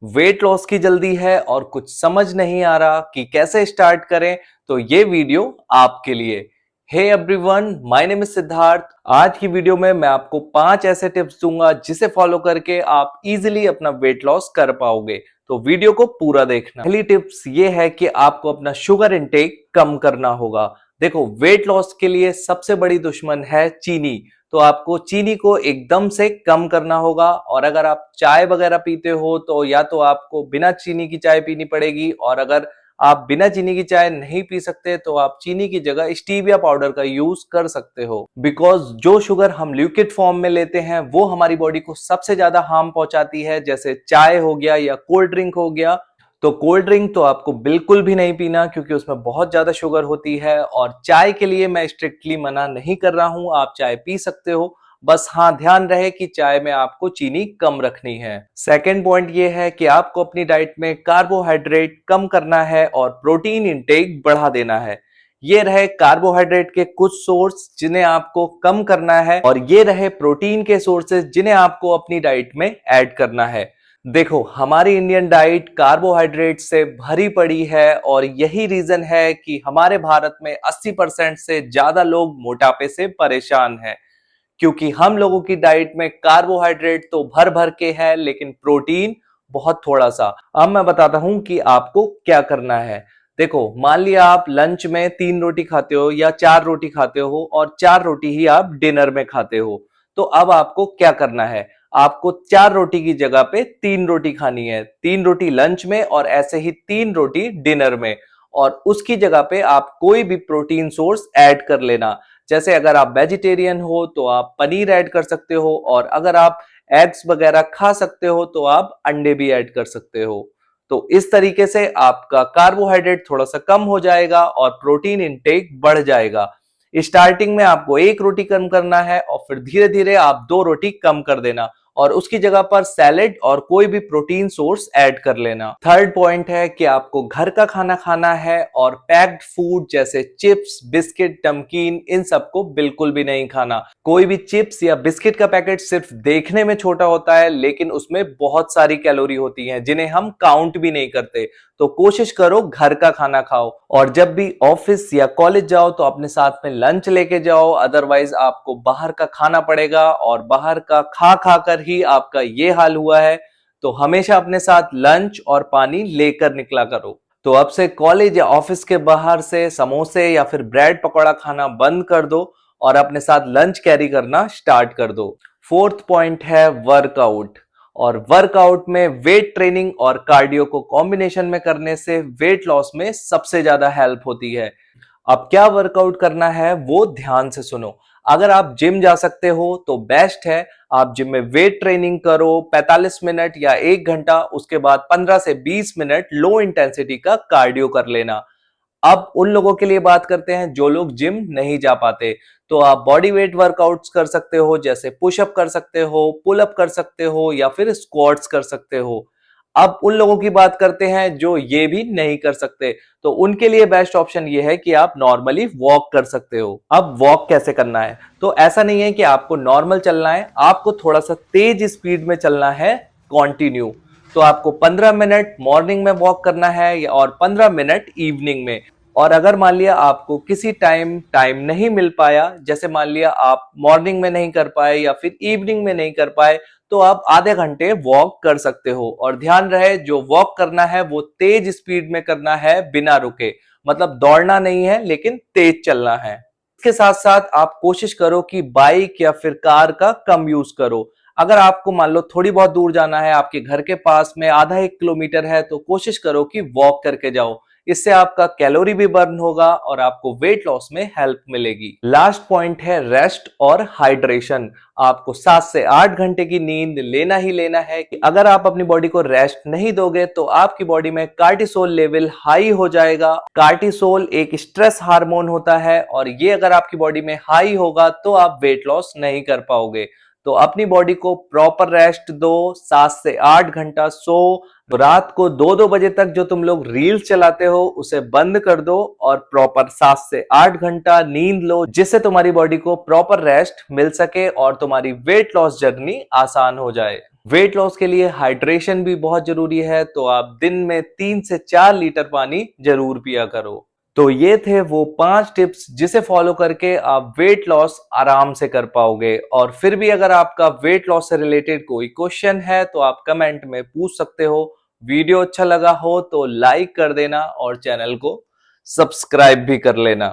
Weight loss की जल्दी है और कुछ समझ नहीं आ रहा कि कैसे स्टार्ट करें, तो ये वीडियो आपके लिए। Hey everyone, my name is Siddharth. आज की वीडियो में मैं आपको 5 ऐसे टिप्स दूंगा जिसे फॉलो करके आप इजीली अपना वेट लॉस कर पाओगे। तो वीडियो को पूरा देखना। पहली टिप्स ये है कि आपको अपना शुगर इंटेक कम करना होगा। देखो, वेट लॉस के लिए सबसे बड़ी दुश्मन है चीनी। तो आपको चीनी को एकदम से कम करना होगा। और अगर आप चाय वगैरह पीते हो तो या तो आपको बिना चीनी की चाय पीनी पड़ेगी, और अगर आप बिना चीनी की चाय नहीं पी सकते तो आप चीनी की जगह स्टीविया पाउडर का यूज कर सकते हो। बिकॉज जो शुगर हम लिक्विड फॉर्म में लेते हैं वो हमारी बॉडी को सबसे ज्यादा हार्म पहुंचाती है, जैसे चाय हो गया या कोल्ड ड्रिंक हो गया। तो कोल्ड ड्रिंक तो आपको बिल्कुल भी नहीं पीना, क्योंकि उसमें बहुत ज्यादा शुगर होती है। और चाय के लिए मैं स्ट्रिक्टली मना नहीं कर रहा हूं, आप चाय पी सकते हो, बस हाँ ध्यान रहे कि चाय में आपको चीनी कम रखनी है। सेकेंड पॉइंट ये है कि आपको अपनी डाइट में कार्बोहाइड्रेट कम करना है और प्रोटीन इंटेक बढ़ा देना है। ये रहे कार्बोहाइड्रेट के कुछ सोर्स जिन्हें आपको कम करना है, और ये रहे प्रोटीन के सोर्सेज जिन्हें आपको अपनी डाइट में ऐड करना है। देखो, हमारी इंडियन डाइट कार्बोहाइड्रेट से भरी पड़ी है, और यही रीजन है कि हमारे भारत में 80% से ज्यादा लोग मोटापे से परेशान हैं। क्योंकि हम लोगों की डाइट में कार्बोहाइड्रेट तो भर भर के है, लेकिन प्रोटीन बहुत थोड़ा सा। अब मैं बताता हूं कि आपको क्या करना है। देखो, मान लिया आप लंच में 3 रोटी खाते हो या 4 रोटी खाते हो, और 4 रोटी ही आप डिनर में खाते हो। तो अब आपको क्या करना है, आपको 4 रोटी की जगह पे 3 रोटी खानी है। 3 रोटी लंच में और ऐसे ही 3 रोटी डिनर में। और उसकी जगह पे आप कोई भी प्रोटीन सोर्स ऐड कर लेना। जैसे अगर आप वेजिटेरियन हो तो आप पनीर ऐड कर सकते हो, और अगर आप एग्स वगैरह खा सकते हो तो आप अंडे भी ऐड कर सकते हो। तो इस तरीके से आपका कार्बोहाइड्रेट थोड़ा सा कम हो जाएगा और प्रोटीन इंटेक बढ़ जाएगा। स्टार्टिंग में आपको 1 रोटी कम करना है, और फिर धीरे धीरे आप 2 रोटी कम कर देना, और उसकी जगह पर सैलेड और कोई भी प्रोटीन सोर्स ऐड कर लेना। थर्ड पॉइंट है कि आपको घर का खाना खाना है, और पैक्ड फूड जैसे चिप्स, बिस्किट, नमकीन, इन सबको बिल्कुल भी नहीं खाना। कोई भी चिप्स या बिस्किट का पैकेट सिर्फ देखने में छोटा होता है, लेकिन उसमें बहुत सारी कैलोरी होती हैं जिन्हें हम काउंट भी नहीं करते। तो कोशिश करो घर का खाना खाओ, और जब भी ऑफिस या कॉलेज जाओ तो अपने साथ में लंच लेके जाओ, अदरवाइज आपको बाहर का खाना पड़ेगा, और बाहर का खा खा कर ही आपका ये हाल हुआ है। तो हमेशा अपने साथ लंच और पानी लेकर निकला करो। तो अब से कॉलेज या ऑफिस के बाहर से समोसे या फिर ब्रेड पकौड़ा खाना बंद कर दो, और अपने साथ लंच कैरी करना स्टार्ट कर दो। फोर्थ पॉइंट है वर्कआउट। और वर्कआउट में वेट ट्रेनिंग और कार्डियो को कॉम्बिनेशन में करने से वेट लॉस में सबसे ज्यादा हेल्प होती है। अब क्या वर्कआउट करना है वो ध्यान से सुनो। अगर आप जिम जा सकते हो तो बेस्ट है, आप जिम में वेट ट्रेनिंग करो 45 मिनट या 1 घंटा, उसके बाद 15 से 20 मिनट लो इंटेंसिटी का कार्डियो कर लेना। अब उन लोगों के लिए बात करते हैं जो लोग जिम नहीं जा पाते। तो आप बॉडी वेट वर्कआउट्स कर सकते हो, जैसे पुशअप कर सकते हो, पुल अप कर सकते हो, या फिर स्क्वाट्स कर सकते हो। अब उन लोगों की बात करते हैं जो ये भी नहीं कर सकते। तो उनके लिए बेस्ट ऑप्शन ये है कि आप नॉर्मली वॉक कर सकते हो। अब वॉक कैसे करना है, तो ऐसा नहीं है कि आपको नॉर्मल चलना है, आपको थोड़ा सा तेज स्पीड में चलना है, कॉन्टिन्यू। तो आपको 15 मिनट मॉर्निंग में वॉक करना है, और 15 मिनट इवनिंग में। और अगर मान लिया आपको किसी टाइम नहीं मिल पाया, जैसे मान लिया आप मॉर्निंग में नहीं कर पाए या फिर इवनिंग में नहीं कर पाए, तो आप आधे घंटे वॉक कर सकते हो। और ध्यान रहे, जो वॉक करना है वो तेज स्पीड में करना है, बिना रुके। मतलब दौड़ना नहीं है, लेकिन तेज चलना है। इसके साथ साथ आप कोशिश करो कि बाइक या फिर कार का कम यूज करो। अगर आपको मान लो थोड़ी बहुत दूर जाना है, आपके घर के पास में आधा 1 किलोमीटर है, तो कोशिश करो कि वॉक करके जाओ। इससे आपका कैलोरी भी बर्न होगा और आपको वेट लॉस में हेल्प मिलेगी। लास्ट पॉइंट है रेस्ट और हाइड्रेशन। आपको 7 से 8 घंटे की नींद लेना ही लेना है। कि अगर आप अपनी बॉडी को रेस्ट नहीं दोगे तो आपकी बॉडी में कार्टिसोल लेवल हाई हो जाएगा। कार्टिसोल एक स्ट्रेस हार्मोन होता है, और ये अगर आपकी बॉडी में हाई होगा तो आप वेट लॉस नहीं कर पाओगे। तो अपनी बॉडी को प्रॉपर रेस्ट दो, 7 से 8 घंटा सो। रात को 2-2 बजे तक जो तुम लोग रील्स चलाते हो उसे बंद कर दो, और प्रॉपर 7 से 8 घंटा नींद लो, जिससे तुम्हारी बॉडी को प्रॉपर रेस्ट मिल सके और तुम्हारी वेट लॉस जर्नी आसान हो जाए। वेट लॉस के लिए हाइड्रेशन भी बहुत जरूरी है, तो आप दिन में 3 से 4 लीटर पानी जरूर पिया करो। तो ये थे वो 5 टिप्स जिसे फॉलो करके आप वेट लॉस आराम से कर पाओगे। और फिर भी अगर आपका वेट लॉस से रिलेटेड कोई क्वेश्चन है तो आप कमेंट में पूछ सकते हो। वीडियो अच्छा लगा हो तो लाइक कर देना और चैनल को सब्सक्राइब भी कर लेना।